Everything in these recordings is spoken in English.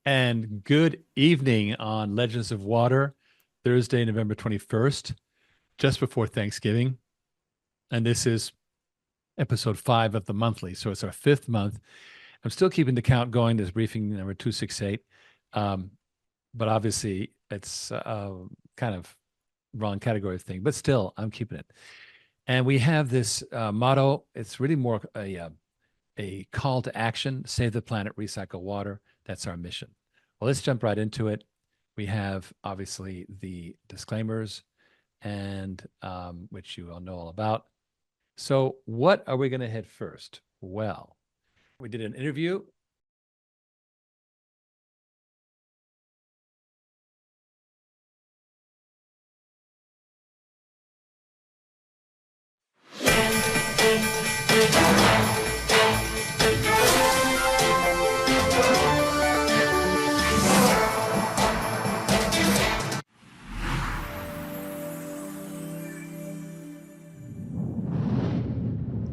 And good evening on Legends of Water, Thursday, November 21st, just before Thanksgiving. And this is episode 5 of the monthly. So it's our 5th month. I'm still keeping the count going. There's briefing number 268. But obviously, it's kind of wrong category thing. But still, I'm keeping it. And we have this motto. It's really more a call to action: save the planet, recycle water. That's our mission. Well, let's jump right into it. We have obviously the disclaimers, and which you all know all about. So what are we going to hit first? Well, we did an interview.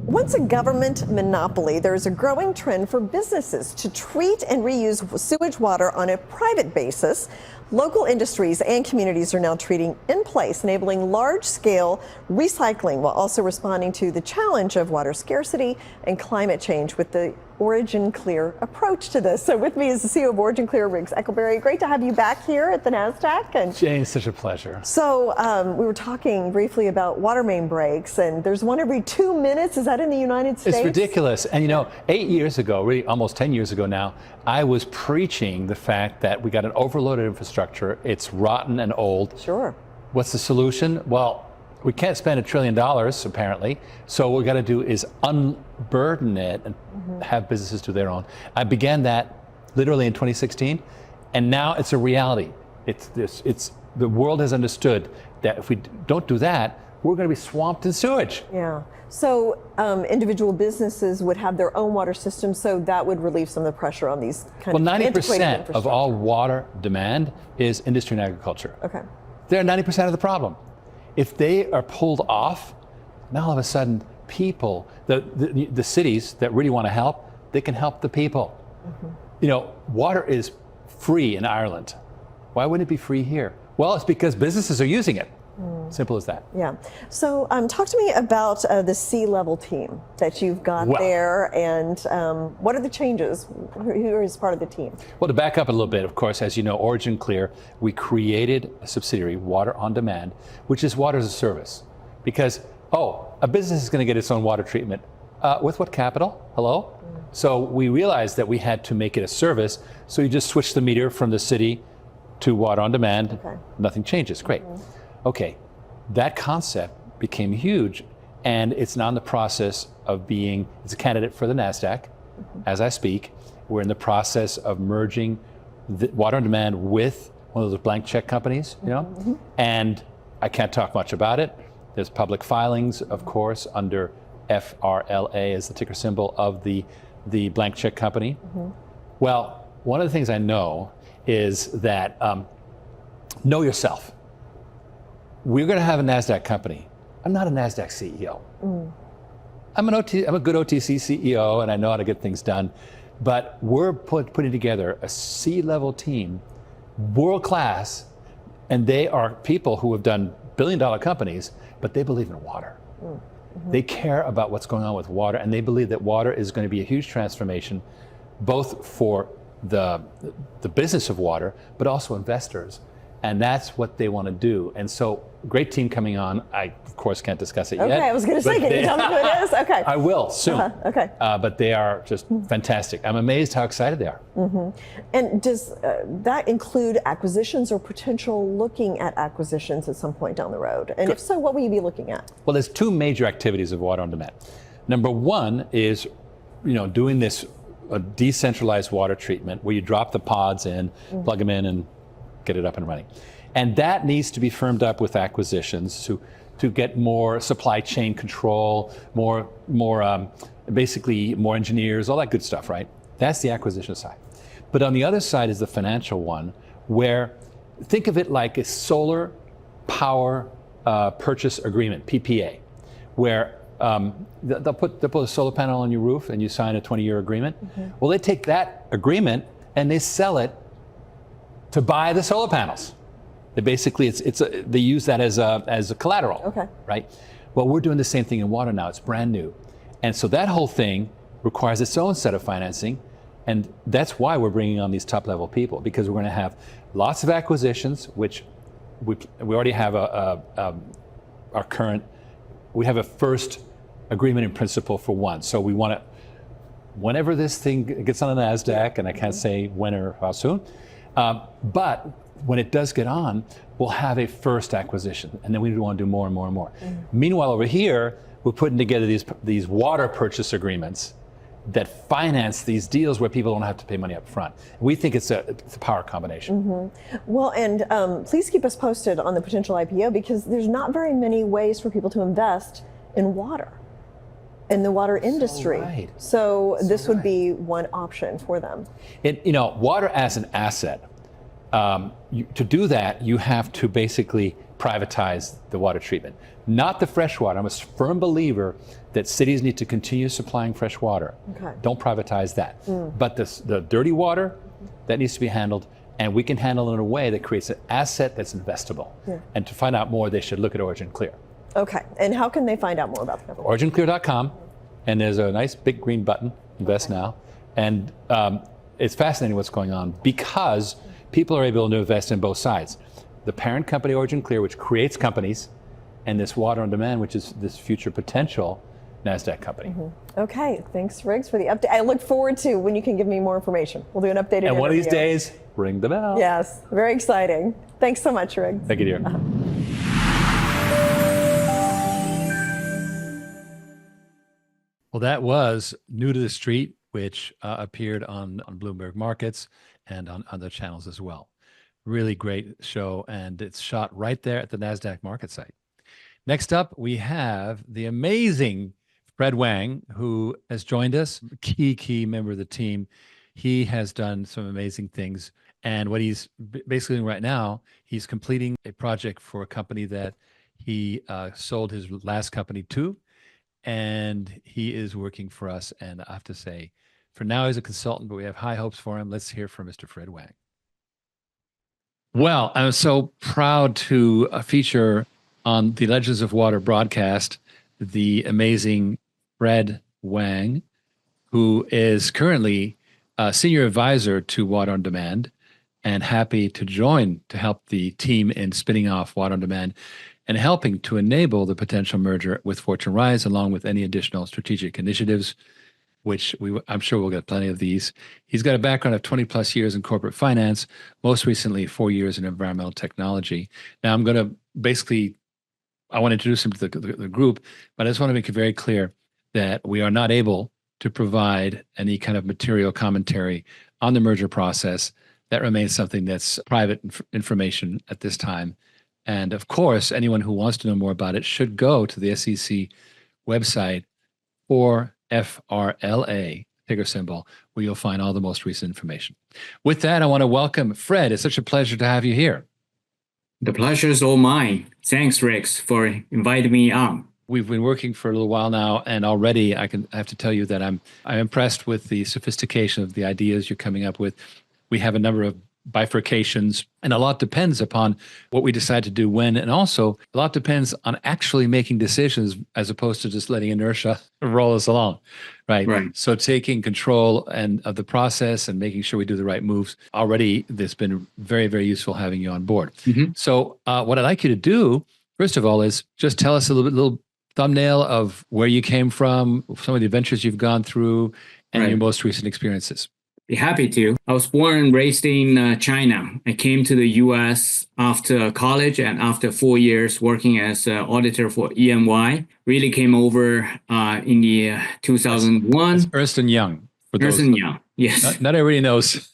Once a government monopoly, there's a growing trend for businesses to treat and reuse sewage water on a private basis. Local industries and communities are now treating in place, enabling large-scale recycling while also responding to the challenge of water scarcity and climate change with the OriginClear approach to this. So with me is the CEO of OriginClear, Riggs Eckelberry. Great to have you back here at the NASDAQ. And Jane, such a pleasure. So we were talking briefly about water main breaks, and there's one every 2 minutes. Is that in the United States? It's ridiculous. And 8 years ago, really almost 10 years ago now, I was preaching the fact that we got an overloaded infrastructure. It's rotten and old. Sure. What's the solution? Well, we can't spend $1 trillion, apparently. So what we got to do is unburden it and have businesses do their own. I began that literally in 2016, and now it's a reality. The world has understood that if we don't do that, we're going to be swamped in sewage. Yeah. So individual businesses would have their own water system, so that would relieve some of the pressure on these kind of antiquated 90% of all water demand is industry and agriculture. Okay. They're 90% of the problem. If they are pulled off, now all of a sudden people, the cities that really want to help, they can help the people. Water is free in Ireland. Why wouldn't it be free here? Well, it's because businesses are using it. Simple as that. Yeah. So talk to me about the C-level team that you've got there, and what are the changes? Who is part of the team? Well, to back up a little bit, of course, as you know, OriginClear, we created a subsidiary, Water on Demand, which is water as a service. Because, a business is going to get its own water treatment. With what capital? Hello? So we realized that we had to make it a service, so you just switch the meter from the city to Water on Demand. Okay. Nothing changes. Great. Okay, that concept became huge, and it's now in the process of it's a candidate for the NASDAQ. As I speak, we're in the process of merging the Water on Demand with one of those blank check companies, and I can't talk much about it. There's public filings, of course, under FRLA as the ticker symbol of the blank check company. Well, one of the things I know is that know yourself. We're going to have a NASDAQ company. I'm not a NASDAQ CEO. I'm a good OTC CEO, and I know how to get things done. But we're putting together a C-level team, world class, and they are people who have done billion-dollar companies, but they believe in water. They care about what's going on with water, and they believe that water is going to be a huge transformation, both for the business of water, but also investors. And that's what they want to do. And so, great team coming on. I, of course, can't discuss it yet. Okay, I was going to say, can you tell me who it is? Okay. I will soon. Okay. But they are just fantastic. I'm amazed how excited they are. And does that include acquisitions or potential looking at acquisitions at some point down the road? And if so, what will you be looking at? Well, there's two major activities of Water on Demand. Number one is, doing this decentralized water treatment where you drop the pods in, plug them in, and get it up and running. And that needs to be firmed up with acquisitions to get more supply chain control, basically more engineers, all that good stuff, right? That's the acquisition side. But on the other side is the financial one, where think of it like a solar power purchase agreement, PPA, where they'll put a solar panel on your roof and you sign a 20-year agreement. Well, they take that agreement and they sell it to buy the solar panels. They basically, they use that as a collateral, Okay. right? Well, we're doing the same thing in water now. It's brand new. And so that whole thing requires its own set of financing. And that's why we're bringing on these top level people, because we're going to have lots of acquisitions, which we already have we have a first agreement in principle for one. So we want to, whenever this thing gets on the NASDAQ, and I can't say when or how soon, but when it does get on, we'll have a first acquisition, and then we want to do more and more and more. Meanwhile, over here, we're putting together these water purchase agreements that finance these deals where people don't have to pay money up front. We think it's a power combination. Well, and please keep us posted on the potential IPO, because there's not very many ways for people to invest in water, in the water industry. Right. So this would be one option for them. Water as an asset, to do that, you have to basically privatize the water treatment, not the fresh water. I'm a firm believer that cities need to continue supplying fresh water. Okay. Don't privatize that. But the dirty water, that needs to be handled, and we can handle it in a way that creates an asset that's investable. And to find out more, they should look at OriginClear. Okay, and how can they find out more about the company? OriginClear.com, and there's a nice big green button, Invest Now. And it's fascinating what's going on, because people are able to invest in both sides. The parent company, OriginClear, which creates companies, and this Water on Demand, which is this future potential NASDAQ company. Okay, thanks, Riggs, for the update. I look forward to when you can give me more information. We'll do an updated And one of these interview. days, ring the bell. Yes, very exciting. Thanks so much, Riggs. Thank you, dear. Well, that was New to the Street, which appeared on Bloomberg Markets and on other channels as well. Really great show, and it's shot right there at the NASDAQ market site. Next up, we have the amazing Fred Wang, who has joined us, key member of the team. He has done some amazing things, and what he's basically doing right now, he's completing a project for a company that he sold his last company to, and he is working for us. And I have to say, for now, he's a consultant, but we have high hopes for him. Let's hear from Mr. Fred Wang. Well, I'm so proud to feature on the Legends of Water broadcast the amazing Fred Wang, who is currently a senior advisor to Water on Demand, and happy to join to help the team in spinning off Water on Demand and helping to enable the potential merger with Fortune Rise, along with any additional strategic initiatives, which I'm sure we'll get plenty of these. He's got a background of 20 plus years in corporate finance, most recently 4 years in environmental technology. Now I'm going to I want to introduce him to the group, but I just want to make it very clear that we are not able to provide any kind of material commentary on the merger process. That remains something that's private information at this time. And of course, anyone who wants to know more about it should go to the SEC website for FRLA, ticker symbol, where you'll find all the most recent information. With that, I want to welcome Fred. It's such a pleasure to have you here. The pleasure is all mine. Thanks, Riggs, for inviting me on. We've been working for a little while now, and already I have to tell you that I'm impressed with the sophistication of the ideas you're coming up with. We have a number of bifurcations, and a lot depends upon what we decide to do when, and also a lot depends on actually making decisions as opposed to just letting inertia roll us along, right? So taking control of the process and making sure we do the right moves. Already, it's been very, very useful having you on board. So what I'd like you to do, first of all, is just tell us a little thumbnail of where you came from, some of the adventures you've gone through, and your most recent experiences. Be happy to. I was born and raised in China. I came to the U.S. after college and after 4 years working as an auditor for E&Y. Really came over in the 2001. That's Ernst & Young. Ernst & Young, yes. Not everybody knows.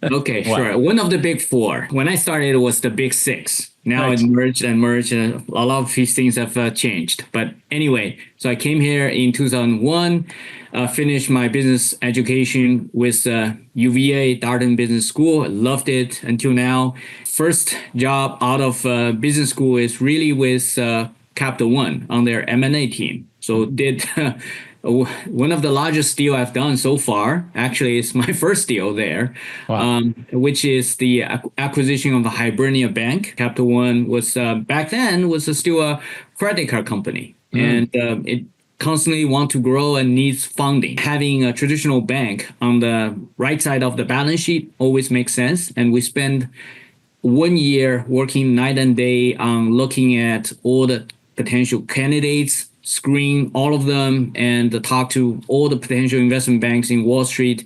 Okay, sure. One of the big four. When I started, it was the big six. Now it merged and merged. A lot of these things have changed. But anyway, so I came here in 2001. Finished my business education with UVA, Darden Business School. Loved it until now. First job out of business school is really with Capital One on their M&A team. So did one of the largest deal I've done so far. Actually, it's my first deal there, Wow. which is the acquisition of the Hibernia Bank. Capital One was back then was still a credit card company, and it constantly want to grow and needs funding. Having a traditional bank on the right side of the balance sheet always makes sense, and we spend 1 year working night and day on looking at all the potential candidates, screen all of them, and talk to all the potential investment banks in Wall Street,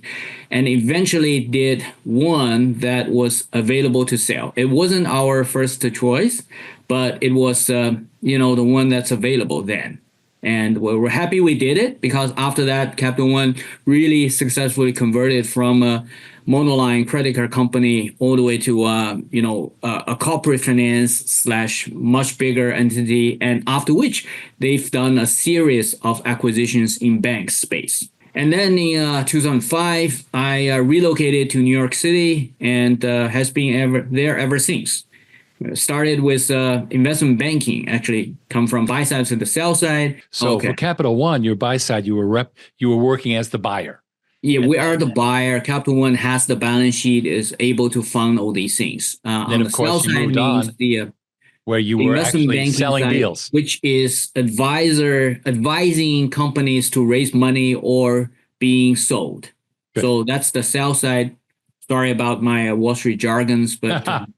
and eventually did one that was available to sell. It wasn't our first choice, but it was the one that's available then. And we're happy we did it, because after that, Capital One really successfully converted from a monoline credit card company all the way to a corporate finance / much bigger entity. And after which, they've done a series of acquisitions in bank space. And then in 2005, I relocated to New York City and has been there ever since. Started with investment banking, actually come from buy side to the sell side. So for Capital One, your buy side, you were working as the buyer. Yeah, we are the buyer. Capital One has the balance sheet, is able to fund all these things. Then of course you moved on, where you were actually selling deals, which is advising companies to raise money or being sold. Good. So that's the sell side. Sorry about my Wall Street jargons, but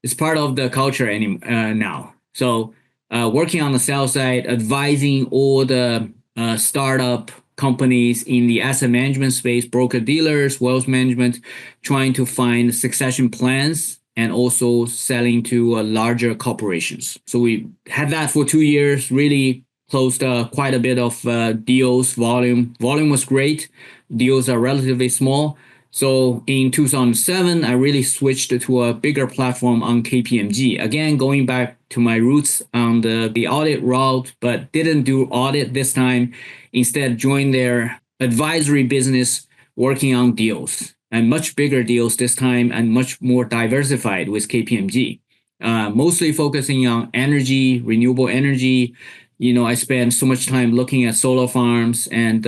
it's part of the culture now. So working on the sales side, advising all the startup companies in the asset management space, broker dealers, wealth management, trying to find succession plans, and also selling to larger corporations. So we had that for 2 years, really closed quite a bit of deals. Volume was great. Deals are relatively small. So in 2007, I really switched to a bigger platform on KPMG. Again, going back to my roots on the audit route, but didn't do audit this time. Instead, joined their advisory business, working on deals, and much bigger deals this time, and much more diversified with KPMG. Mostly focusing on energy, renewable energy. I spent so much time looking at solar farms and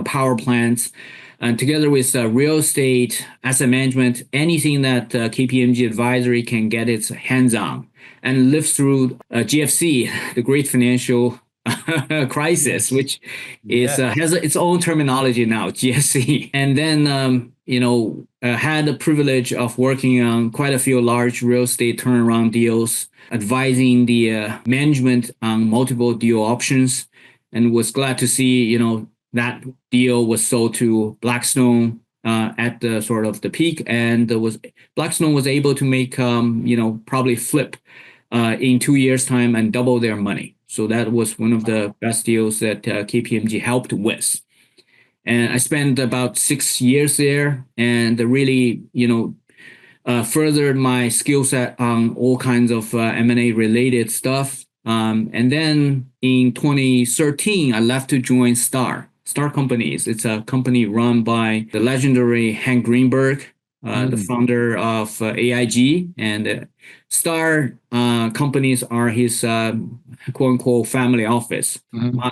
power plants. And together with real estate, asset management, anything that KPMG Advisory can get its hands on, and live through GFC, the Great Financial Crisis, which has its own terminology now, GFC. And then, had the privilege of working on quite a few large real estate turnaround deals, advising the management on multiple deal options, and was glad to see, that deal was sold to Blackstone at the sort of the peak, and Blackstone was able to make probably flip in 2 years' time and double their money. So that was one of the best deals that KPMG helped with. And I spent about 6 years there, and really furthered my skill set on all kinds of M&A related stuff. And then in 2013, I left to join Star Companies. It's a company run by the legendary Hank Greenberg, the founder of AIG. And Star Companies are his quote unquote family office.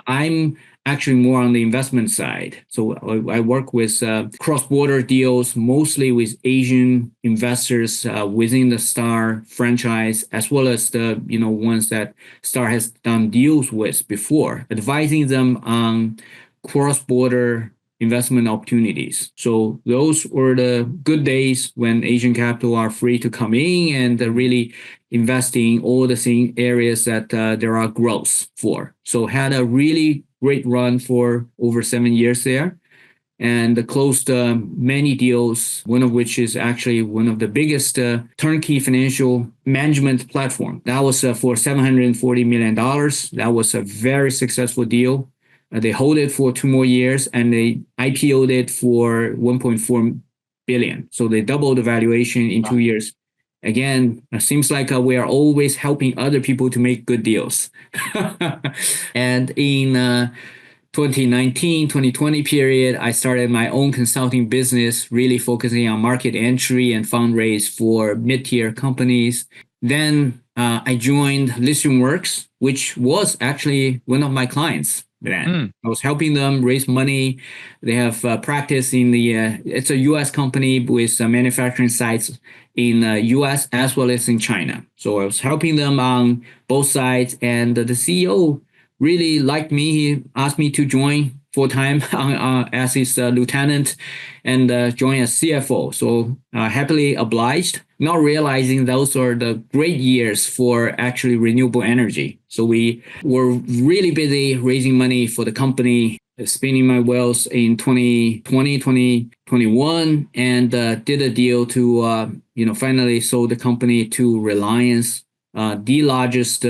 I'm actually more on the investment side. So I work with cross-border deals, mostly with Asian investors within the Star franchise, as well as the ones that Star has done deals with before, advising them on cross-border investment opportunities. So those were the good days when Asian capital are free to come in and really investing all the areas that there are growth for. So had a really great run for over 7 years there, and closed many deals, one of which is actually one of the biggest turnkey financial management platform. That was for $740 million. That was a very successful deal. They hold it for 2 more years, and they IPO'd it for $1.4 billion. So they doubled the valuation in 2 years. Again, it seems like we are always helping other people to make good deals. And in 2019, 2020 period, I started my own consulting business, really focusing on market entry and fundraise for mid-tier companies. Then I joined ListingWorks, which was actually one of my clients then. I was helping them raise money. They have practice in it's a U.S. company with manufacturing sites in U.S. as well as in China. So I was helping them on both sides. And the CEO really liked me. He asked me to join full-time as his lieutenant and join as CFO. So happily obliged, not realizing those are the great years for actually renewable energy. So we were really busy raising money for the company, spinning my wheels in 2020, 2021, and did a deal to, finally sold the company to Reliance, the largest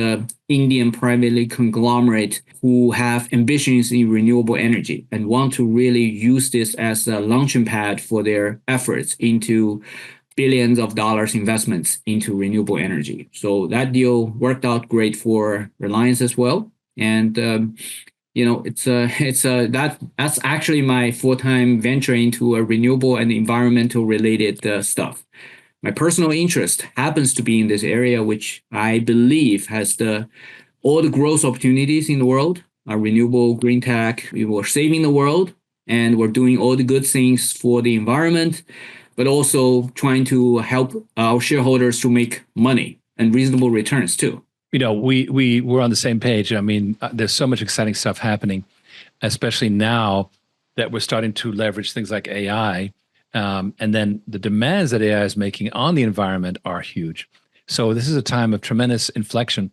Indian privately conglomerate who have ambitions in renewable energy and want to really use this as a launching pad for their efforts into billions of dollars investments into renewable energy. So that deal worked out great for Reliance as well. And that's actually my full-time venture into a renewable and environmental related stuff. My personal interest happens to be in this area, which I believe has all the growth opportunities in the world. Renewable, green tech, we were saving the world, and we're doing all the good things for the environment, but also trying to help our shareholders to make money and reasonable returns too. We were on the same page. I mean, there's so much exciting stuff happening, especially now that we're starting to leverage things like AI. And then the demands that AI is making on the environment are huge. So this is a time of tremendous inflection.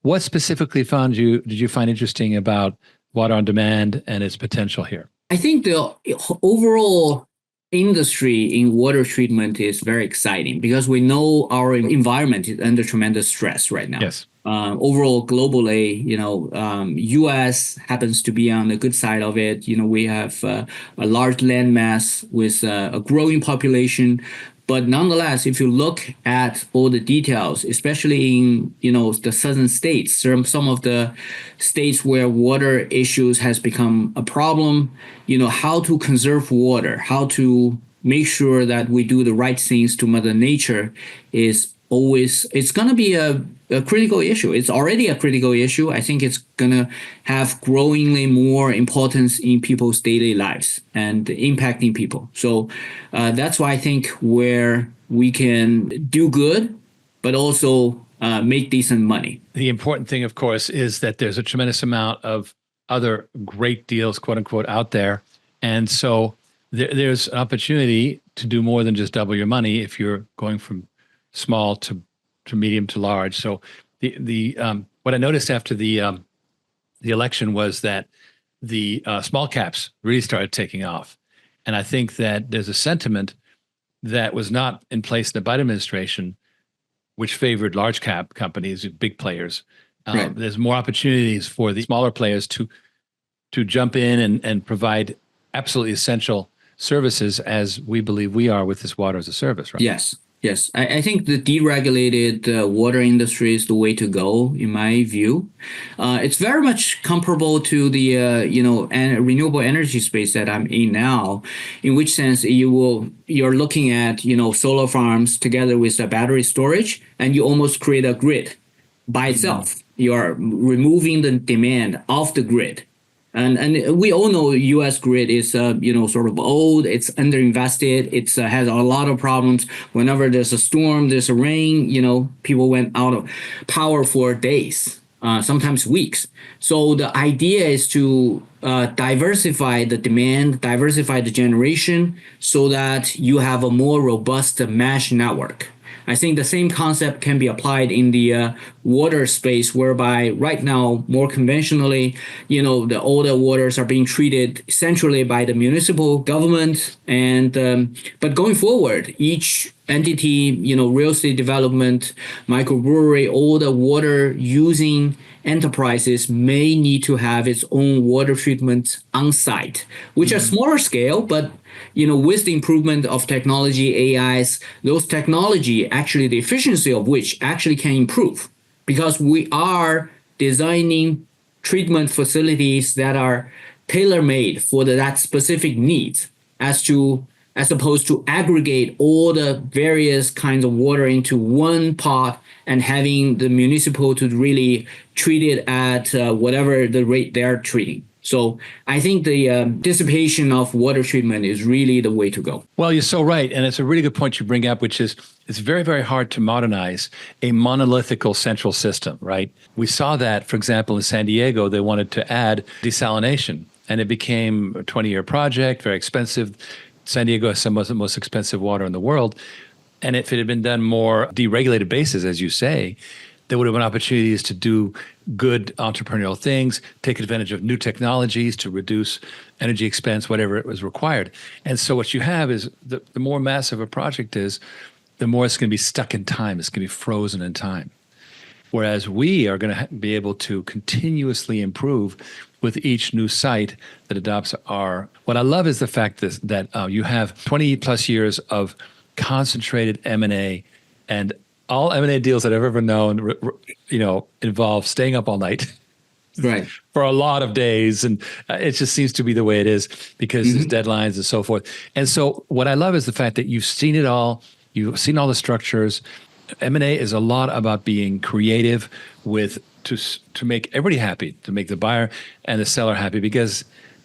What specifically did you find interesting about water on demand and its potential here? I think the overall industry in water treatment is very exciting because we know our environment is under tremendous stress right now. Yes. Overall, globally, U.S. happens to be on the good side of it. We have a large land mass with a growing population. But nonetheless, if you look at all the details, especially in the southern states, some of the states where water issues has become a problem, how to conserve water, how to make sure that we do the right things to Mother Nature it's going to be a critical issue. It's already a critical issue. I think it's going to have growingly more importance in people's daily lives and impacting people. So that's why I think where we can do good, but also make decent money. The important thing, of course, is that there's a tremendous amount of other great deals, quote unquote, out there. And so there's an opportunity to do more than just double your money if you're going from small to medium to large. So the what I noticed after the election was that the small caps really started taking off, and I think that there's a sentiment that was not in place in the Biden administration, which favored large cap companies, big players. Right. There's more opportunities for the smaller players to jump in and provide absolutely essential services, as we believe we are with this water as a service, right? Yes. Yes, I think the deregulated water industry is the way to go, in my view. It's very much comparable to the renewable energy space that I'm in now, in which sense you're looking at solar farms together with the battery storage, and you almost create a grid by itself. You are removing the demand off the grid. And we all know U.S. grid is sort of old. It's underinvested. It's has a lot of problems. Whenever there's a storm, there's a rain. People went out of power for days, sometimes weeks. So the idea is to diversify the demand, diversify the generation, so that you have a more robust mesh network. I think the same concept can be applied in the water space, whereby right now, more conventionally, the older waters are being treated centrally by the municipal government. And but going forward, each entity, real estate development, microbrewery, all the water using enterprises may need to have its own water treatment on site, which are smaller scale, but with the improvement of technology, AIs, those technology, actually the efficiency of which actually can improve, because we are designing treatment facilities that are tailor-made for that specific needs as to as opposed to aggregate all the various kinds of water into one pot and having the municipal to really treat it at whatever the rate they're treating. So I think the dissipation of water treatment is really the way to go. Well, you're so right. And it's a really good point you bring up, which is it's very, very hard to modernize a monolithical central system, right? We saw that, for example, in San Diego, they wanted to add desalination, and it became a 20-year project, very expensive. San Diego has some of the most expensive water in the world. And if it had been done more deregulated basis, as you say, there would have been opportunities to do good entrepreneurial things, take advantage of new technologies to reduce energy expense, whatever it was required. And so what you have is the more massive a project is, the more it's going to be stuck in time. It's going to be frozen in time. Whereas we are going to be able to continuously improve with each new site that adopts our. What I love is the fact that you have 20 plus years of concentrated M&A, and all M&A deals that I've ever known, involve staying up all night, right, for a lot of days, and it just seems to be the way it is because there's deadlines and so forth. And so, what I love is the fact that you've seen it all. You've seen all the structures. M&A is a lot about being creative to make everybody happy, to make the buyer and the seller happy, because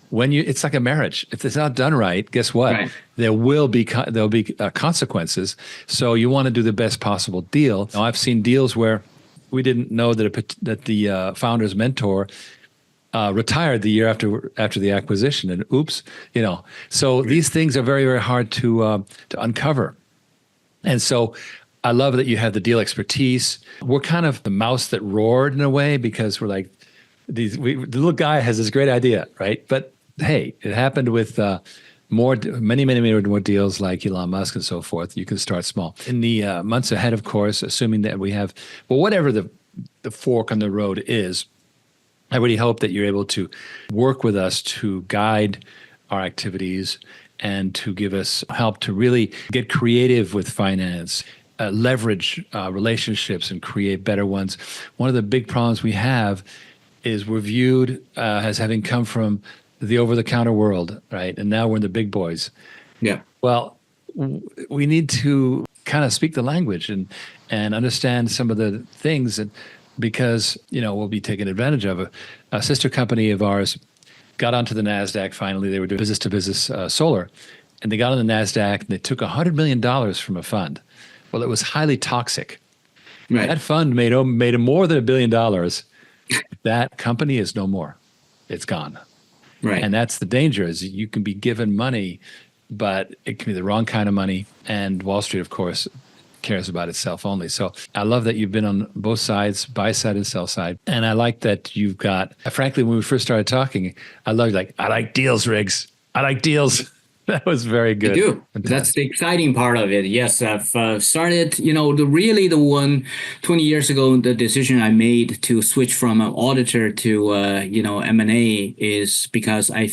it's like a marriage. If it's not done right, guess what? Right. There'll be consequences. So you want to do the best possible deal. Now, I've seen deals where we didn't know that the founder's mentor retired the year after the acquisition, and oops, So these things are very, very hard to uncover. And so I love that you have the deal expertise. We're kind of the mouse that roared in a way, because we're like, the little guy has this great idea, right? But hey, it happened with many more deals like Elon Musk and so forth. You can start small. In the months ahead, of course, assuming that we have, whatever the fork on the road is, I really hope that you're able to work with us to guide our activities and to give us help to really get creative with finance, leverage relationships and create better ones. One of the big problems we have is we're viewed as having come from the over-the-counter world, right? And now we're in the big boys. Yeah. Well, we need to kind of speak the language and understand some of the things, because we'll be taken advantage of. A sister company of ours got onto the NASDAQ finally. They were doing business-to-business solar, and they got on the NASDAQ, and they took $100 million from a fund. Well, it was highly toxic. Right. That fund made more than $1 billion. That company is no more. It's gone. Right. And that's the danger, is you can be given money, but it can be the wrong kind of money. And Wall Street, of course, cares about itself only. So I love that you've been on both sides, buy side and sell side. And I like that you've got, frankly, when we first started talking, I like deals, Riggs. I like deals. That was very good. I do. That's the exciting part of it. Yes, I've started, the one 20 years ago, the decision I made to switch from an auditor to, M&A is because I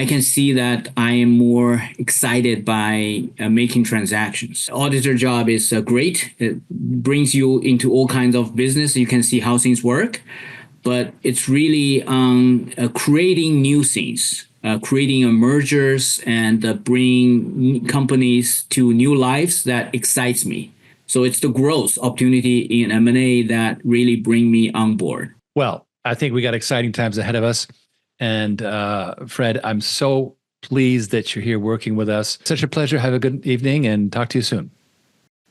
can see that I am more excited by making transactions. Auditor job is great. It brings you into all kinds of business. You can see how things work, but it's really creating new things. Creating mergers and bringing companies to new lives that excites me. So it's the growth opportunity in M&A that really bring me on board. Well, I think we got exciting times ahead of us. And Fred, I'm so pleased that you're here working with us. Such a pleasure. Have a good evening and talk to you soon.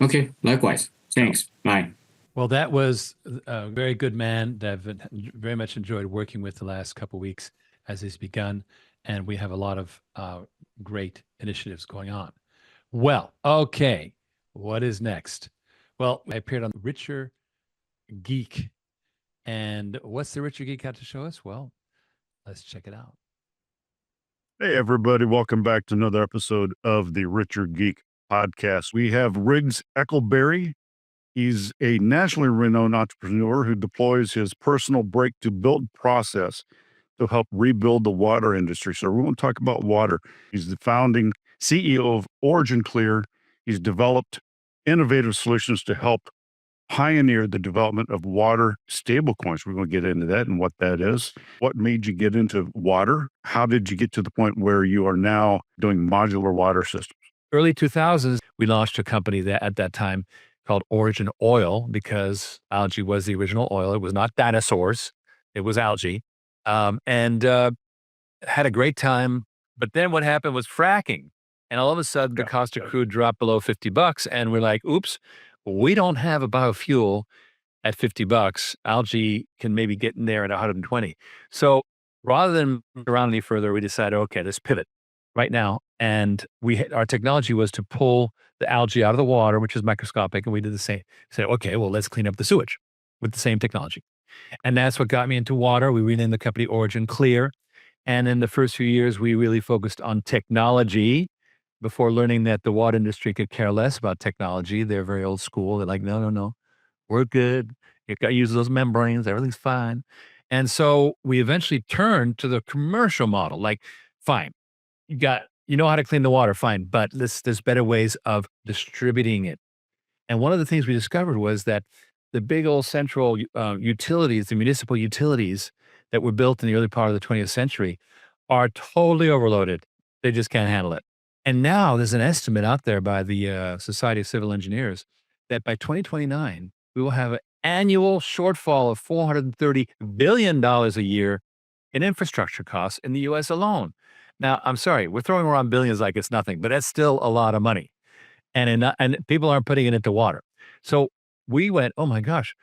Okay, likewise. Thanks. Bye. Well, that was a very good man that I've very much enjoyed working with the last couple of weeks as he's begun. And we have a lot of great initiatives going on. Well, okay, what is next? Well, I appeared on Richer Geek. And what's the Richer Geek got to show us? Well, let's check it out. Hey, everybody. Welcome back to another episode of the Richer Geek podcast. We have Riggs Eckelberry. He's a nationally renowned entrepreneur who deploys his personal break-to-build process to help rebuild the water industry. So we want to talk about water. He's the founding CEO of OriginClear. He's developed innovative solutions to help pioneered the development of water stablecoins. We're going to get into that and what that is. What made you get into water? How did you get to the point where you are now doing modular water systems? Early 2000s, we launched a company that at that time called Origin Oil because algae was the original oil. It was not dinosaurs. It was algae. And had a great time. But then what happened was fracking. And all of a sudden, the cost of crude dropped below $50. And we're like, oops, we don't have a biofuel at $50. Algae can maybe get in there at 120. So rather than around any further, we decided, okay, let's pivot right now. And our technology was to pull the algae out of the water, which is microscopic. And we did the same. Said, okay, well, let's clean up the sewage with the same technology. And that's what got me into water. We renamed the company OriginClear. And in the first few years, we really focused on technology before learning that the water industry could care less about technology. They're very old school. They're like, no, we're good. You got to use those membranes. Everything's fine. And so we eventually turned to the commercial model. Like, fine, you know how to clean the water, fine, but there's better ways of distributing it. And one of the things we discovered was that the big old central utilities, the municipal utilities that were built in the early part of the 20th century are totally overloaded. They just can't handle it. And now there's an estimate out there by the Society of Civil Engineers that by 2029, we will have an annual shortfall of $430 billion a year in infrastructure costs in the US alone. Now, I'm sorry, we're throwing around billions like it's nothing, but that's still a lot of money. And people aren't putting it into water. So we went, oh my gosh,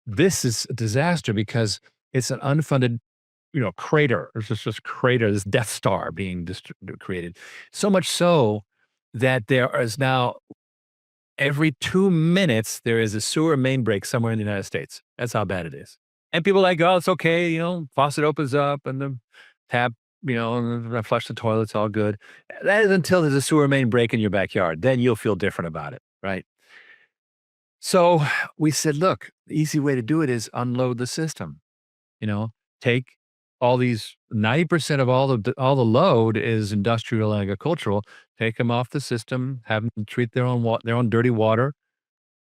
this is a disaster because it's an unfunded, crater. It's just this crater, this Death Star being created. So much so that there is now every 2 minutes, there is a sewer main break somewhere in the United States. That's how bad it is. And people are like, oh, it's okay. Faucet opens up and the tap, and I flush the toilet. It's all good. That is until there's a sewer main break in your backyard. Then you'll feel different about it, right? So we said, look, the easy way to do it is unload the system. Take all these 90% of all the load is industrial and agricultural. Take them off the system, have them treat their own dirty water.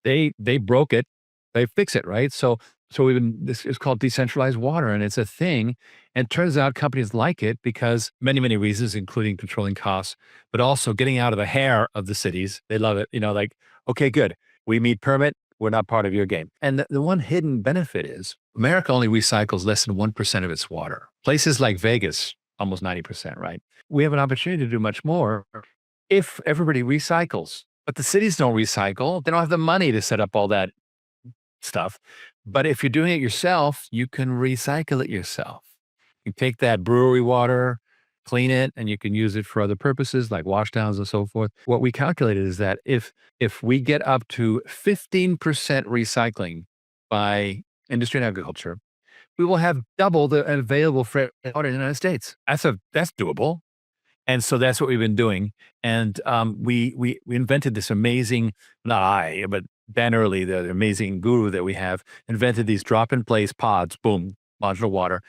They broke it, they fix it, right? So this is called decentralized water, and it's a thing. And it turns out companies like it because many, many reasons, including controlling costs, but also getting out of the hair of the cities. They love it. Like, okay, good. We meet permit. We're not part of your game. And the one hidden benefit is America only recycles less than 1% of its water. Places like Vegas, almost 90%, right? We have an opportunity to do much more if everybody recycles. But the cities don't recycle. They don't have the money to set up all that stuff. But if you're doing it yourself, you can recycle it yourself. You take that brewery water, clean it, and you can use it for other purposes like washdowns and so forth. What we calculated is that if we get up to 15% recycling by industry and agriculture, we will have double the available fresh water in the United States. That's doable. And so that's what we've been doing. And we invented this amazing, not I, but Ben Early, the amazing guru that we have, invented these drop-in-place pods, boom, modular water,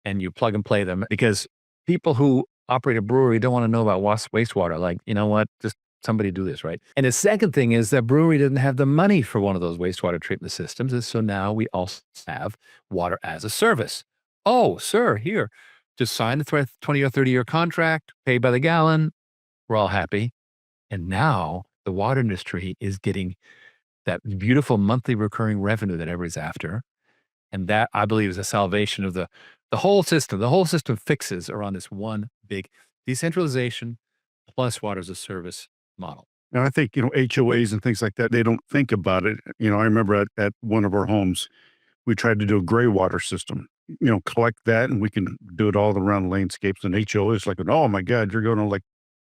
and you plug and play them because people who operate a brewery don't want to know about wastewater. Like, you know what, just somebody do this, right? And the second thing is that brewery didn't have the money for one of those wastewater treatment systems. And so now we also have water as a service. Oh, sir, here, just sign a 20 or 30-year contract, pay by the gallon. We're all happy. And now the water industry is getting that beautiful monthly recurring revenue that everybody's after. And that, I believe, is a salvation of the whole system. The whole system fixes around this one big decentralization plus water as a service model. Now, I think, HOAs and things like that, they don't think about it. I remember at one of our homes, we tried to do a gray water system, collect that and we can do it all around the landscapes. And HOA is like, oh my God, you're going to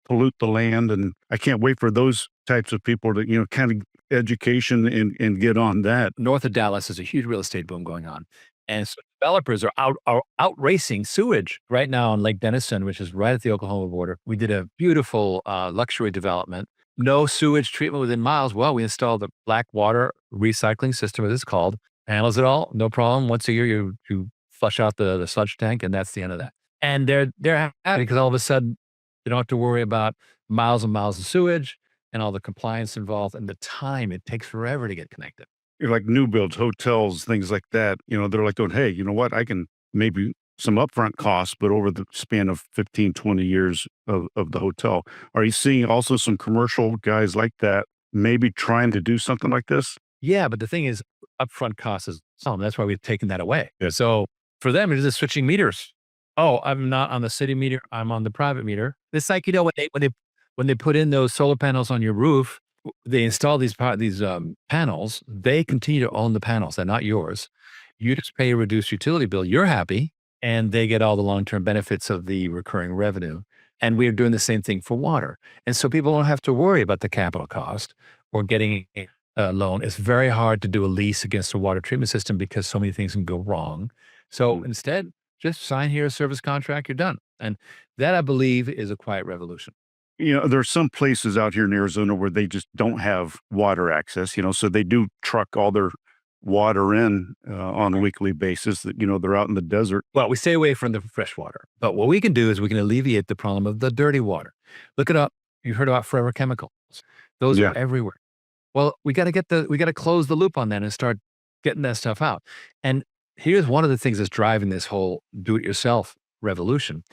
pollute the land. And I can't wait for those types of people to, kind of education and get on that. North of Dallas is a huge real estate boom going on. And so developers are out racing sewage right now on Lake Denison, which is right at the Oklahoma border. We did a beautiful luxury development, no sewage treatment within miles. Well, we installed a black water recycling system, as it's called, handles it all, no problem. Once a year, you flush out the sludge tank, and that's the end of that. And they're happy because all of a sudden, you don't have to worry about miles and miles of sewage and all the compliance involved and the time it takes forever to get connected. like new builds, hotels, things like that, they're like going, hey, you know what? I can maybe some upfront costs, but over the span of 15, 20 years of the hotel. Are you seeing also some commercial guys like that maybe trying to do something like this? Yeah, but the thing is, upfront cost is some. That's why we've taken that away. Yeah. So for them, it's just switching meters. Oh, I'm not on the city meter. I'm on the private meter. It's like, when they put in those solar panels on your roof, they install these panels. They continue to own the panels. They're not yours. You just pay a reduced utility bill. You're happy, and they get all the long-term benefits of the recurring revenue. And we're doing the same thing for water. And so people don't have to worry about the capital cost or getting a loan. It's very hard to do a lease against a water treatment system because so many things can go wrong. So instead, just sign here a service contract, you're done. And that, I believe, is a quiet revolution. There are some places out here in Arizona where they just don't have water access, so they do truck all their water in on a weekly basis that, they're out in the desert. Well, we stay away from the fresh water. But what we can do is we can alleviate the problem of the dirty water. Look it up. You heard about forever chemicals. Those Yeah. are everywhere. Well, we got to close the loop on that and start getting that stuff out. And here's one of the things that's driving this whole do-it-yourself revolution.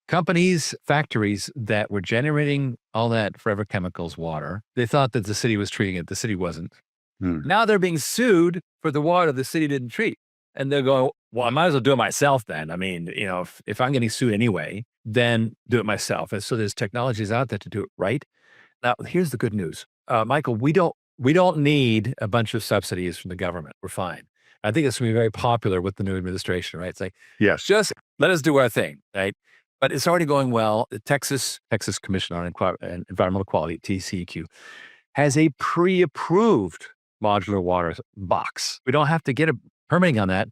Companies, factories that were generating all that forever chemicals water, they thought that the city was treating it. The city wasn't. Now they're being sued for the water the city didn't treat. And they're going, well, I might as well do it myself then. I mean, if I'm getting sued anyway, then do it myself. And so there's technologies out there to do it right. Now, here's the good news. Michael, we don't need a bunch of subsidies from the government. We're fine. I think it's going to be very popular with the new administration, right? It's like, Yes. just let us do our thing, right? But it's already going well. The Texas Commission on Environmental Quality, TCEQ, has a pre-approved modular water box. We don't have to get a permitting on that.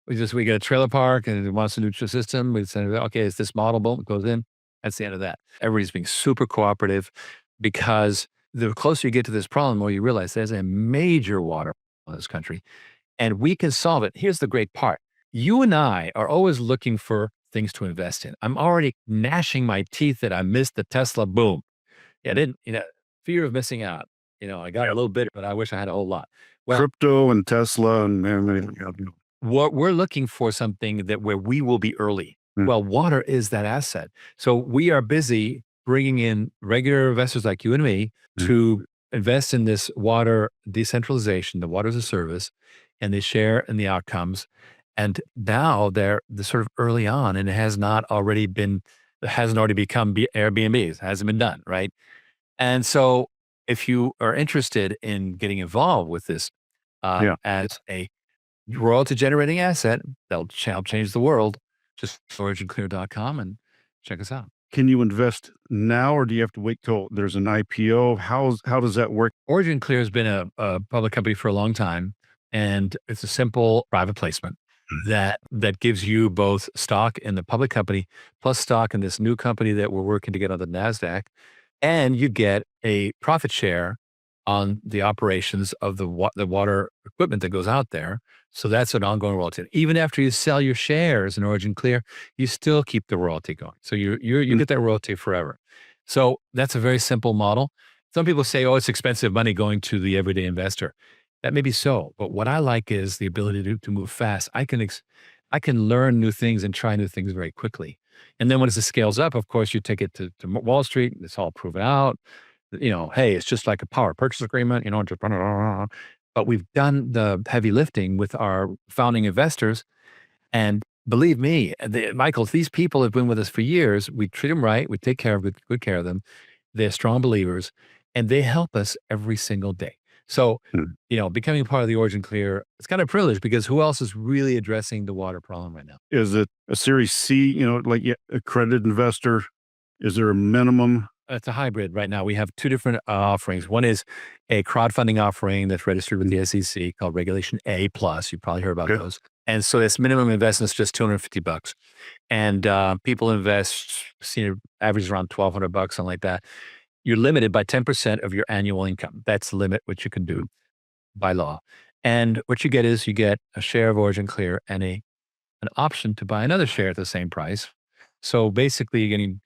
We get a trailer park and it wants a neutral system. We say, okay, it's this model, boom, it goes in. That's the end of that. Everybody's being super cooperative because the closer you get to this problem, the more you realize there's a major water in this country and we can solve it. Here's the great part. You and I are always looking for things to invest in. I'm already gnashing my teeth that I missed the Tesla boom. Yeah, I didn't, fear of missing out. I got a little bit, but I wish I had a whole lot. Well, Crypto and Tesla and we're looking for something where we will be early. Well, water is that asset. So we are busy bringing in regular investors like you and me to invest in this water decentralization, the water as a service, and they share in the outcomes. And now they're sort of early on, and it hasn't already become Airbnbs. It hasn't been done, right? And so if you are interested in getting involved with this as a royalty generating asset, that'll help change the world, just OriginClear.com and check us out. Can you invest now or do you have to wait till there's an IPO? How does that work? OriginClear has been a public company for a long time, and it's a simple private placement that gives you both stock in the public company plus stock in this new company that we're working to get on the NASDAQ. And you get a profit share on the operations of the water equipment that goes out there. So that's an ongoing royalty. Even after you sell your shares in OriginClear, you still keep the royalty going. So you get that royalty forever. So that's a very simple model. Some people say, oh, it's expensive money going to the everyday investor. That may be so, but what I like is the ability to move fast. I can learn new things and try new things very quickly. And then once it scales up, of course, you take it to Wall Street. It's all proven out. Hey, it's just like a power purchase agreement, but we've done the heavy lifting with our founding investors. And believe me, Michael, these people have been with us for years. We treat them right. We take good care of them. They're strong believers and they help us every single day. So, becoming part of the OriginClear, it's kind of a privilege because who else is really addressing the water problem right now? Is it a Series C, like accredited investor? Is there a minimum? It's a hybrid right now. We have two different offerings. One is a crowdfunding offering that's registered with the SEC called Regulation A+. You probably heard about those. And so this minimum investment is just $250. And people invest, average around $1,200, something like that. You're limited by 10% of your annual income. That's the limit, which you can do by law. And what you get is you get a share of OriginClear and an option to buy another share at the same price. So basically you're getting,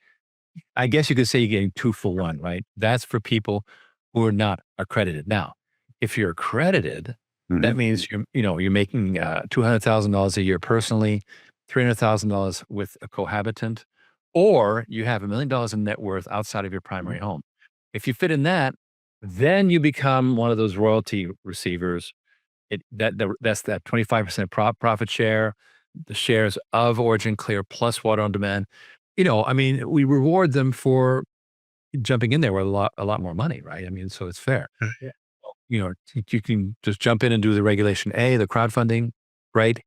I guess you could say you're getting 2 for 1, right? That's for people who are not accredited. Now, If you're accredited, Mhm. that means you're making $200,000 a year personally, $300,000 with a cohabitant, or you have $1 million in net worth outside of your primary home. If you fit in that, then you become one of those royalty receivers. That's that 25% profit share, the shares of OriginClear plus Water on Demand. I mean, we reward them for jumping in there with a lot more money, right? I mean, so it's fair. Yeah. You can just jump in and do the regulation A, the crowdfunding, right?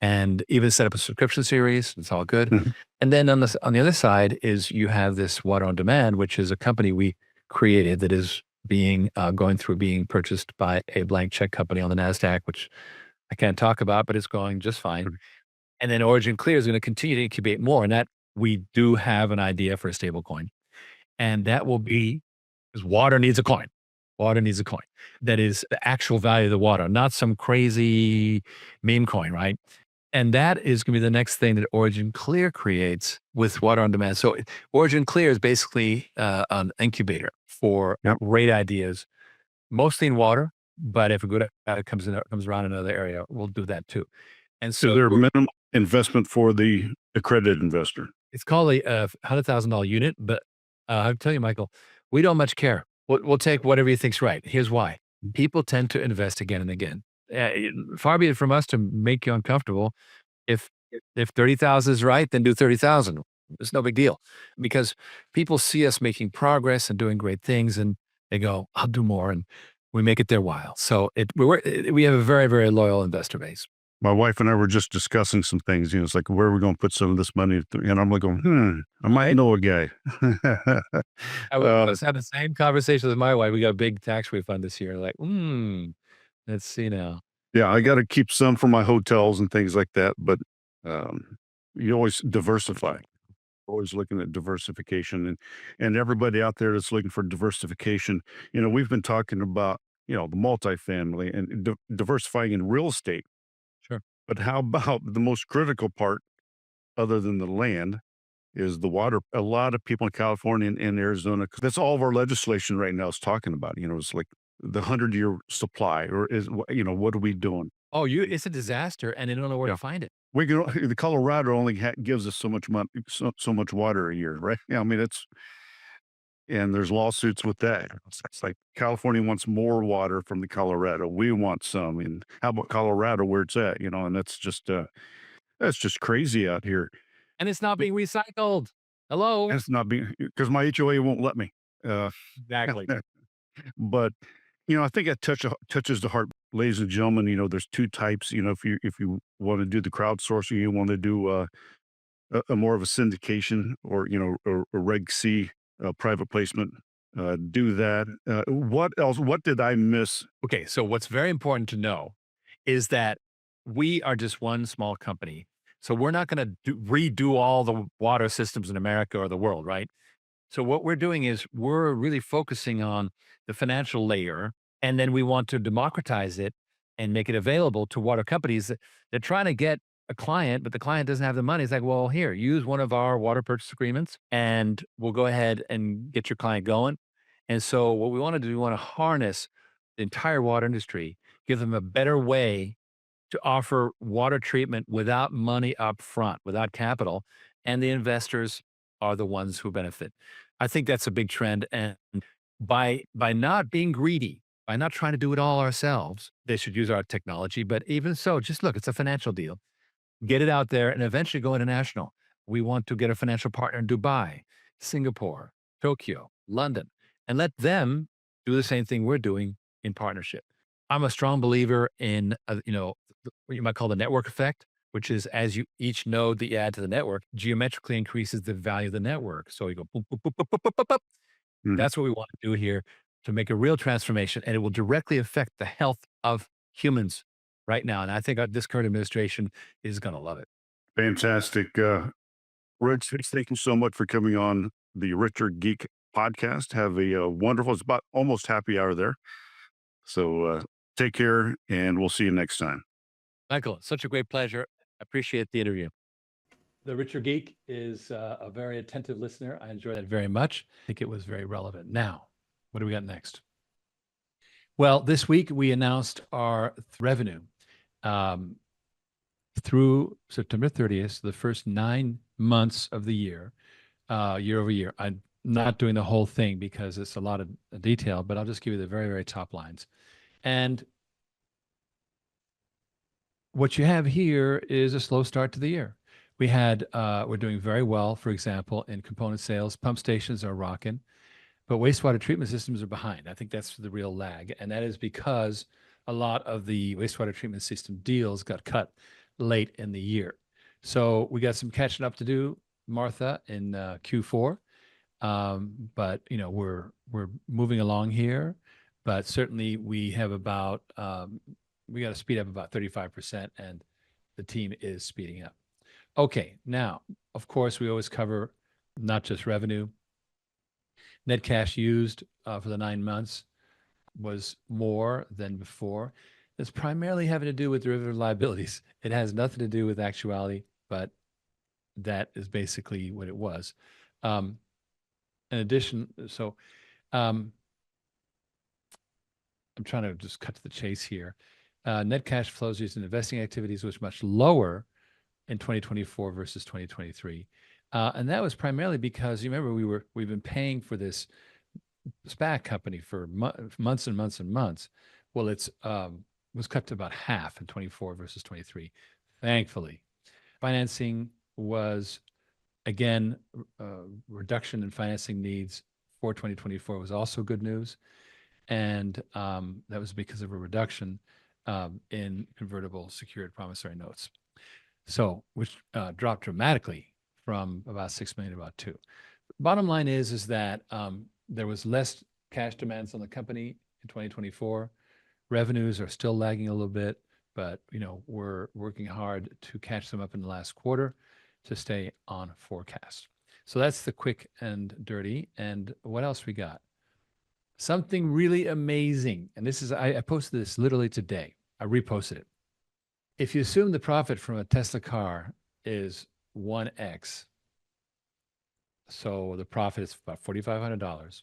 And even set up a subscription series. It's all good. Mhm. And then on the other side is you have this Water on Demand, which is a company we created that is going through being purchased by a blank check company on the NASDAQ, which I can't talk about, but it's going just fine. Mhm. And then OriginClear is going to continue to incubate more. And that we do have an idea for a stable coin. And that will be because water needs a coin. Water needs a coin. That is the actual value of the water, not some crazy meme coin, right? And that is going to be the next thing that OriginClear creates with Water on Demand. So OriginClear is basically an incubator for Yep. great ideas, mostly in water. But if a good comes around in another area, we'll do that too. And So so there's minimum investment for the accredited investor. it's called a $100,000 unit, but I'll tell you, Michael, we don't much care. We'll take whatever you think's right. Here's why: people tend to invest again and again. Far be it from us to make you uncomfortable. If 30,000 is right, then do 30,000. It's no big deal because people see us making progress and doing great things, and they go, "I'll do more," and we make it their while. So we have a very, very loyal investor base. My wife and I were just discussing some things. It's like, where are we going to put some of this money? And I'm like, going, I might know a guy. I was having the same conversation with my wife. We got a big tax refund this year. Like, let's see now. Yeah, I got to keep some for my hotels and things like that. But you always diversify. Always looking at diversification, and everybody out there that's looking for diversification. We've been talking about the multifamily and diversifying in real estate. Sure. But how about the most critical part, other than the land, is the water? A lot of people in California and Arizona, 'cause that's all of our legislation right now is talking about. It's like the 100-year supply, or what are we doing? It's a disaster, and they don't know where Yeah. to find it. We can, the Colorado only gives us so much money, so much water a year, right? Yeah, I mean and there's lawsuits with that. It's like California wants more water from the Colorado. We want some, and how about Colorado where it's at? And that's just crazy out here. And it's not being recycled. Hello? And it's not being because my HOA won't let me. Uh, Exactly. but I think that touches the heart, ladies and gentlemen. There's two types. If you want to do the crowdsourcing, you want to do a more of a syndication, or a Reg C, private placement. Do that. What else? What did I miss? Okay, so what's very important to know is that we are just one small company. So we're not gonna redo all the water systems in America or the world, right? So what we're doing is we're really focusing on the financial layer, and then we want to democratize it and make it available to water companies. They're trying to get a client, but the client doesn't have the money. It's like, well, here, use one of our water purchase agreements, and we'll go ahead and get your client going. And so what we want to do, we want to harness the entire water industry, give them a better way to offer water treatment without money up front, without capital, and the investors are the ones who benefit. I think that's a big trend, and by not being greedy, by not trying to do it all ourselves, they should use our technology. But even so, just look, it's a financial deal. Get it out there and eventually go international. We want to get a financial partner in Dubai, Singapore, Tokyo, London, and let them do the same thing we're doing in partnership. I'm a strong believer in, what you might call the network effect, which is as you each node that you add to the network geometrically increases the value of the network. So you go boop, boop, boop, boop, boop, boop, boop, boop. Mhm. That's what we want to do here to make a real transformation, and it will directly affect the health of humans right now. And I think this current administration is going to love it. Fantastic. Rich, thank you so much for coming on the Richer Geek podcast. Have a wonderful, it's about almost happy hour there. So take care, and we'll see you next time. Michael, such a great pleasure. I appreciate the interview. The Richer Geek is a very attentive listener. I enjoyed that very much. I think it was very relevant. Now, what do we got next? Well, this week we announced our revenue um, through September 30th, the first 9 months of the year, year over year. I'm not doing the whole thing because it's a lot of detail, but I'll just give you the very, very top lines. And what you have here is a slow start to the year. We're doing very well, for example, in component sales. Pump stations are rocking, but wastewater treatment systems are behind. I think that's the real lag. And that is because a lot of the wastewater treatment system deals got cut late in the year. So we got some catching up to do, Martha, in Q4. But we're moving along here. But certainly we have about we got to speed up about 35%, and the team is speeding up. Okay, now, of course, we always cover not just revenue. Net cash used for the 9 months was more than before. It's primarily having to do with derivative liabilities. It has nothing to do with actuality, but that is basically what it was. In addition, so I'm trying to just cut to the chase here. Net cash flows used in investing activities was much lower in 2024 versus 2023. And that was primarily because, you remember, we've been paying for this SPAC company for months and months and months. Well, it's was cut to about half in 24 versus 23, thankfully. Financing was, again, reduction in financing needs for 2024 was also good news. And that was because of a reduction in convertible secured promissory notes. So, which dropped dramatically from about 6 million to about 2. Bottom line is that there was less cash demands on the company in 2024. Revenues are still lagging a little bit, but we're working hard to catch them up in the last quarter to stay on forecast. So that's the quick and dirty. And what else we got? Something really amazing. And this is, I posted this literally today. I reposted it. If you assume the profit from a Tesla car is 1x, so the profit is about $4,500,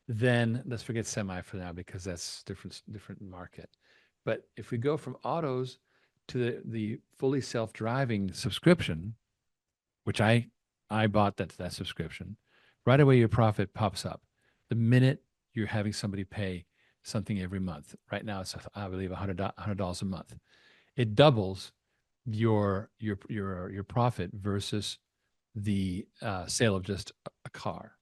then let's forget semi for now because that's different market. But if we go from autos to the fully self-driving subscription, which I bought that subscription, right away your profit pops up. The minute you're having somebody pay something every month. Right now it's, I believe, $100 a month. It doubles your profit versus the sale of just a car.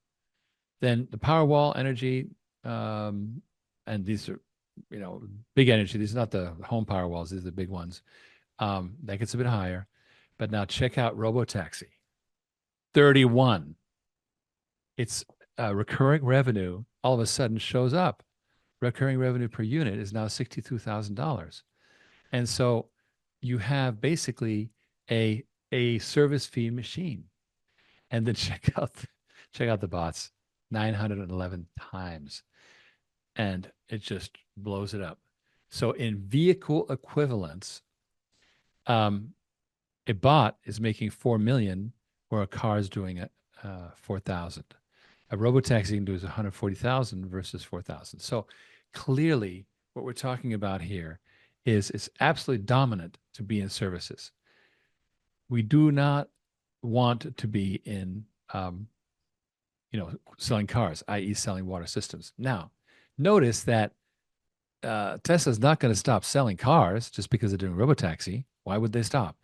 Then the Powerwall energy, and these are, big energy. These are not the home Powerwalls. These are the big ones. That gets a bit higher. But now check out Robotaxi. 31. It's recurring revenue all of a sudden shows up. Recurring revenue per unit is now $62,000. And so you have basically a service fee machine. And then check out the bots, 911 times. And it just blows it up. So in vehicle equivalents, a bot is making 4 million where a car is doing 4,000. A robotaxi can do is 140,000 versus 4,000. So clearly what we're talking about here is it's absolutely dominant to be in services. We do not want to be in, selling cars, i.e. selling water systems. Now, notice that Tesla's not going to stop selling cars just because they're doing robotaxi. Why would they stop?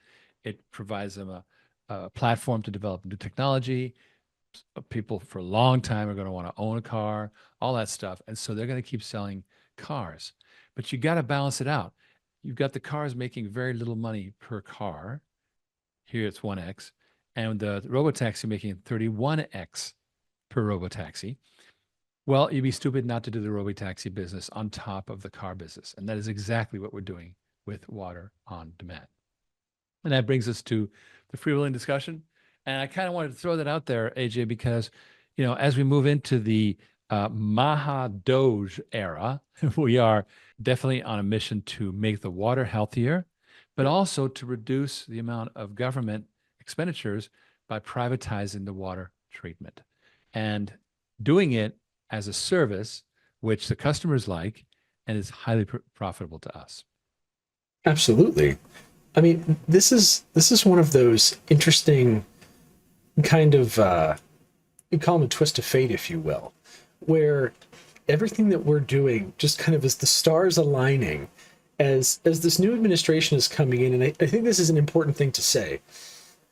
It provides them a platform to develop new technology. People for a long time are going to want to own a car, all that stuff. And so they're going to keep selling cars. But you got to balance it out. You've got the cars making very little money per car. Here it's 1x. And the robotaxi making 31x per robotaxi. Well, you'd be stupid not to do the robotaxi business on top of the car business. And that is exactly what we're doing with water on demand. And that brings us to the freewheeling discussion. And I kind of wanted to throw that out there, AJ, because, as we move into the Maha Doge era, we are definitely on a mission to make the water healthier, but also to reduce the amount of government expenditures by privatizing the water treatment and doing it as a service, which the customers like, and is highly profitable to us. Absolutely. I mean, this is one of those interesting kind of you call them a twist of fate, if you will, where everything that we're doing just kind of is the stars aligning as this new administration is coming in. And I think this is an important thing to say.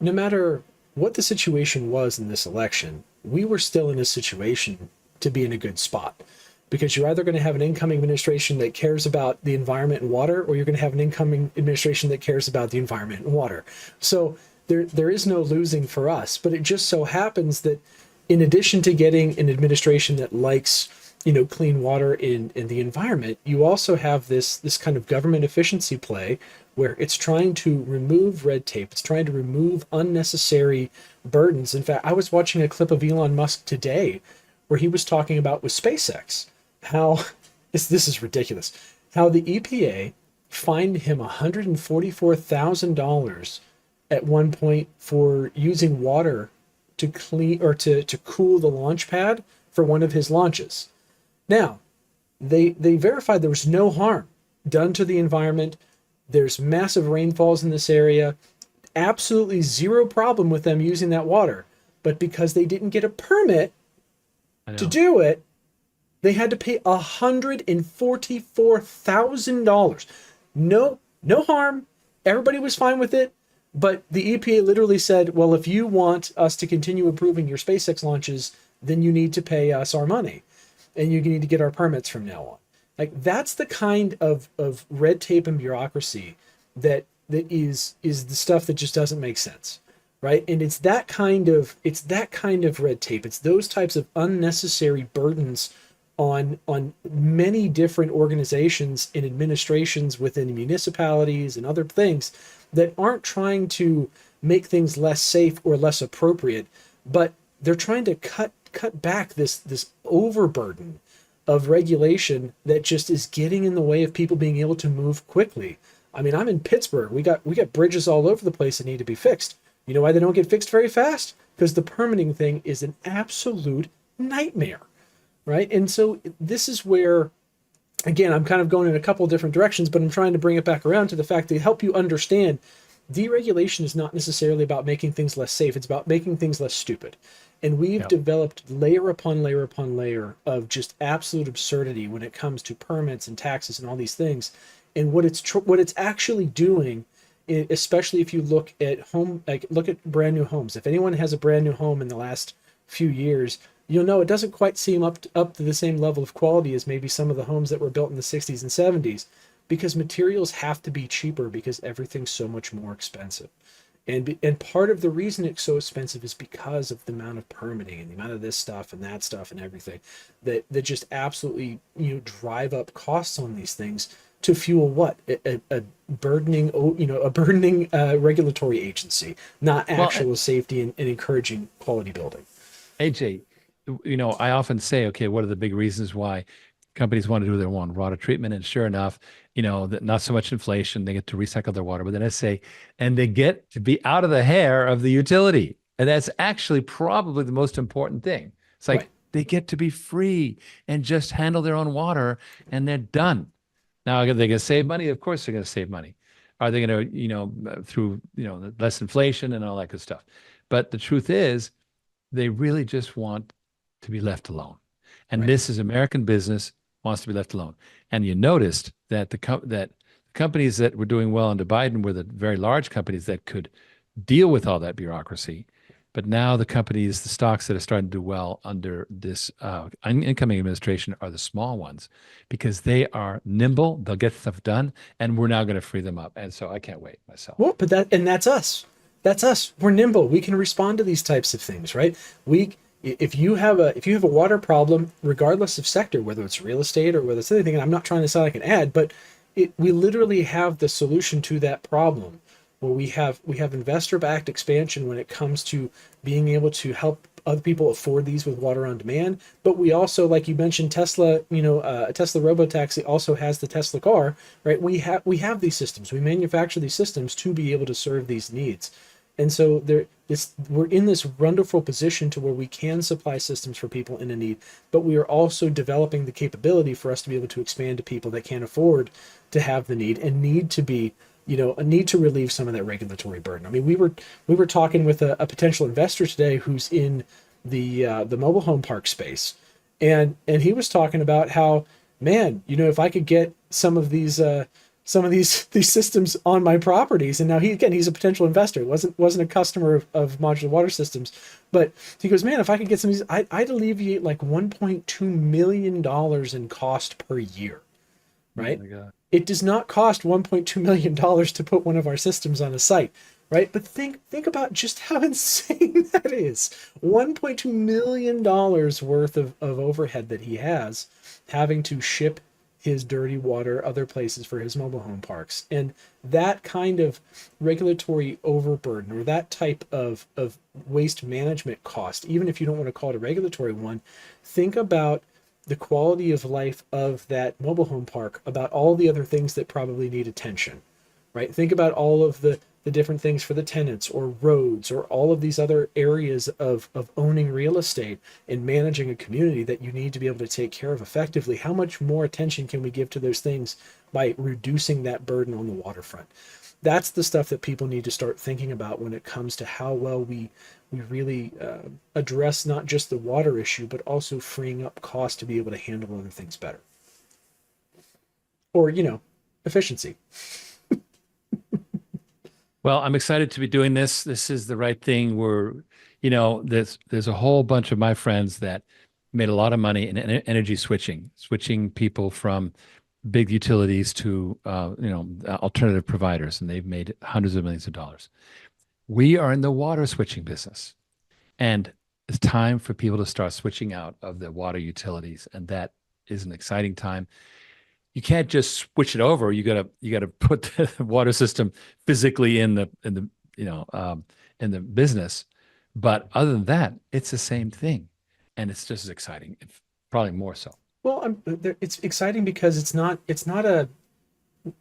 No matter what the situation was in this election, we were still in a situation to be in a good spot, because you're either going to have an incoming administration that cares about the environment and water, or you're going to have an incoming administration that cares about the environment and water. So there is no losing for us. But it just so happens that in addition to getting an administration that likes, clean water in the environment, you also have this kind of government efficiency play where it's trying to remove red tape. It's trying to remove unnecessary burdens. In fact, I was watching a clip of Elon Musk today where he was talking about with SpaceX, how this is ridiculous, how the EPA fined him $144,000 at one point for using water to clean or to cool the launch pad for one of his launches. Now, they verified there was no harm done to the environment. There's massive rainfalls in this area, absolutely zero problem with them using that water. But because they didn't get a permit to do it, they had to pay $144,000. No harm. Everybody was fine with it. But the EPA literally said, well, if you want us to continue improving your SpaceX launches, then you need to pay us our money. And you need to get our permits from now on. Like, that's the kind of red tape and bureaucracy that is the stuff that just doesn't make sense. Right. And it's that kind of red tape. It's those types of unnecessary burdens on many different organizations and administrations within municipalities and other things that aren't trying to make things less safe or less appropriate, but they're trying to cut back this overburden of regulation that just is getting in the way of people being able to move quickly. I mean, I'm in Pittsburgh. We got bridges all over the place that need to be fixed. You know why they don't get fixed very fast? Because the permitting thing is an absolute nightmare, right? And so this is where, again, I'm kind of going in a couple of different directions, but I'm trying to bring it back around to the fact to help you understand deregulation is not necessarily about making things less safe. It's about making things less stupid. And we've developed layer upon layer upon layer of just absolute absurdity when it comes to permits and taxes and all these things. And what it's actually doing, especially if you look at look at brand new homes. If anyone has a brand new home in the last few years, you'll know it doesn't quite seem up to the same level of quality as maybe some of the homes that were built in the 60s and 70s, because materials have to be cheaper because everything's so much more expensive. And part of the reason it's so expensive is because of the amount of permitting and the amount of this stuff and that stuff and everything that just absolutely drive up costs on these things to fuel what a burdening regulatory agency, not actual safety and encouraging quality building. AJ, I often say, okay, what are the big reasons why companies want to do their own water treatment? And sure enough, that not so much inflation, they get to recycle their water. But then I say, and they get to be out of the hair of the utility. And that's actually probably the most important thing. It's like they get to be free and just handle their own water, and they're done. Now, are they going to save money? Of course they're going to save money. Are they going to, through, less inflation and all that good stuff? But the truth is, they really just want to be left alone. And this is American business wants to be left alone. And you noticed that the companies that were doing well under Biden were the very large companies that could deal with all that bureaucracy. But now the stocks that are starting to do well under this incoming administration are the small ones, because they are nimble, they'll get stuff done, and we're now going to free them up. And so I can't wait myself. Well, but that's us. That's us. We're nimble. We can respond to these types of things, right? If you have a water problem, regardless of sector, whether it's real estate or whether it's anything, and I'm not trying to sound like an ad, but we literally have the solution to that problem, where we have investor-backed expansion when it comes to being able to help other people afford these with water on demand. But we also, like you mentioned, Tesla, a Tesla robotaxi also has the Tesla car, right? We have these systems. We manufacture these systems to be able to serve these needs. And so we're in this wonderful position to where we can supply systems for people in a need, but we are also developing the capability for us to be able to expand to people that can't afford to have the need and need to be, a need to relieve some of that regulatory burden. I mean, we were talking with a potential investor today who's in the mobile home park space, and he was talking about how, man, if I could get some of these systems on my properties. And now he's a potential investor. It wasn't a customer of modular water systems, but he goes, man, if I could get some of these, I'd alleviate like $1.2 million in cost per year, right? Oh my God. It does not cost $1.2 million to put one of our systems on a site, right? But think about just how insane that is. $1.2 million worth of overhead that he has having to ship his dirty water other places for his mobile home parks. And that kind of regulatory overburden, or that type of waste management cost, even if you don't want to call it a regulatory one, think about the quality of life of that mobile home park, about all the other things that probably need attention, right? Think about all of the different things for the tenants, or roads, or all of these other areas of owning real estate and managing a community that you need to be able to take care of effectively. How much more attention can we give to those things by reducing that burden on the waterfront? That's the stuff that people need to start thinking about when it comes to how well we really address not just the water issue, but also freeing up cost to be able to handle other things better. Or, efficiency. Well, I'm excited to be doing this. This is the right thing. There's a whole bunch of my friends that made a lot of money in energy switching people from big utilities to alternative providers, and they've made hundreds of millions of dollars. We are in the water switching business, and it's time for people to start switching out of the water utilities, and that is an exciting time. You can't just switch it over. You gotta put the water system physically in the business. But other than that, it's the same thing, and it's just as exciting, if probably more so. Well, it's exciting because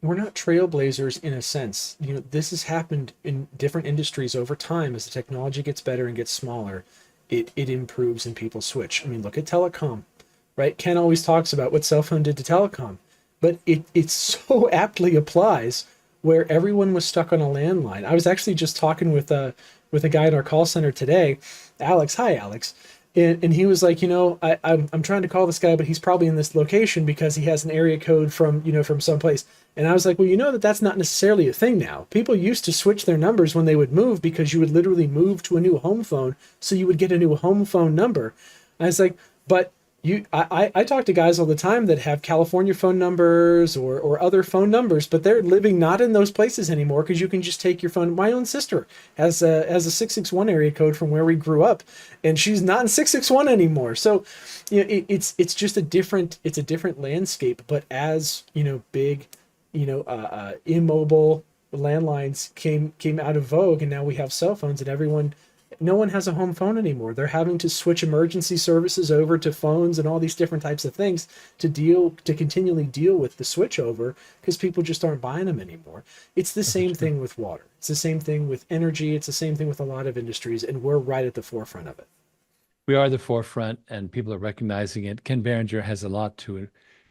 we're not trailblazers in a sense. This has happened in different industries over time. As the technology gets better and gets smaller, it improves and people switch. I mean, look at telecom, right? Ken always talks about what cell phone did to telecom. But it so aptly applies where everyone was stuck on a landline. I was actually just talking with a guy in our call center today, Alex. Hi, Alex. And he was like, I'm trying to call this guy, but he's probably in this location because he has an area code from someplace. And I was like, well, that's not necessarily a thing now. People used to switch their numbers when they would move, because you would literally move to a new home phone, so you would get a new home phone number. I was like, but I talk to guys all the time that have California phone numbers or other phone numbers, but they're living not in those places anymore, because you can just take your phone. My own sister has a 661 area code from where we grew up, and she's not in 661 anymore. So it's just a different landscape. But as big immobile landlines came out of vogue, and now we have cell phones, and no one has a home phone anymore. They're having to switch emergency services over to phones and all these different types of things to continually deal with the switchover, because people just aren't buying them anymore. It's the same thing with water. It's the same thing with energy. It's the same thing with a lot of industries, and we're right at the forefront of it. We are the forefront, and people are recognizing it. Ken Berenger has a lot to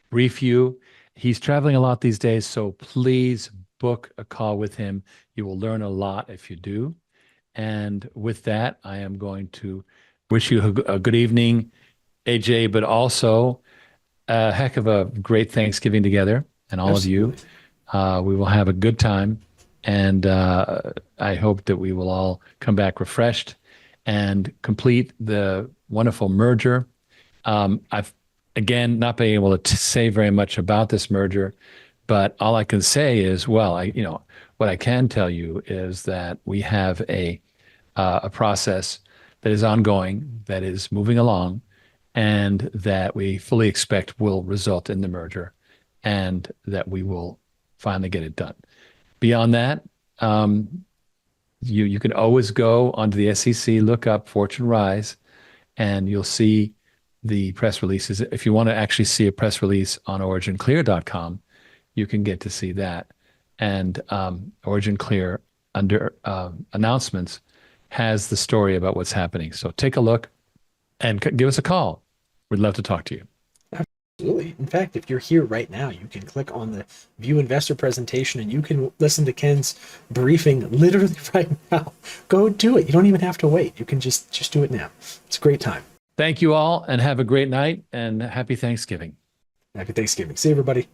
brief you. He's traveling a lot these days, so please book a call with him. You will learn a lot if you do. And with that, I am going to wish you a good evening, AJ, but also a heck of a great Thanksgiving together, and all Absolutely. of you. We will have a good time, and I hope that we will all come back refreshed and complete the wonderful merger. I've, again, not been able to say very much about this merger, but all I can say is, well, what I can tell you is that we have a process that is ongoing, that is moving along, and that we fully expect will result in the merger, and that we will finally get it done. Beyond that, you can always go onto the SEC, look up Fortune Rise, and you'll see the press releases. If you want to actually see a press release on OriginClear.com, you can get to see that. And OriginClear under announcements has the story about what's happening. So take a look and give us a call. We'd love to talk to you. Absolutely. In fact, if you're here right now, you can click on the View Investor presentation and you can listen to Ken's briefing literally right now. Go do it. You don't even have to wait. You can just do it now. It's a great time. Thank you all and have a great night and happy Thanksgiving. Happy Thanksgiving. See you, everybody.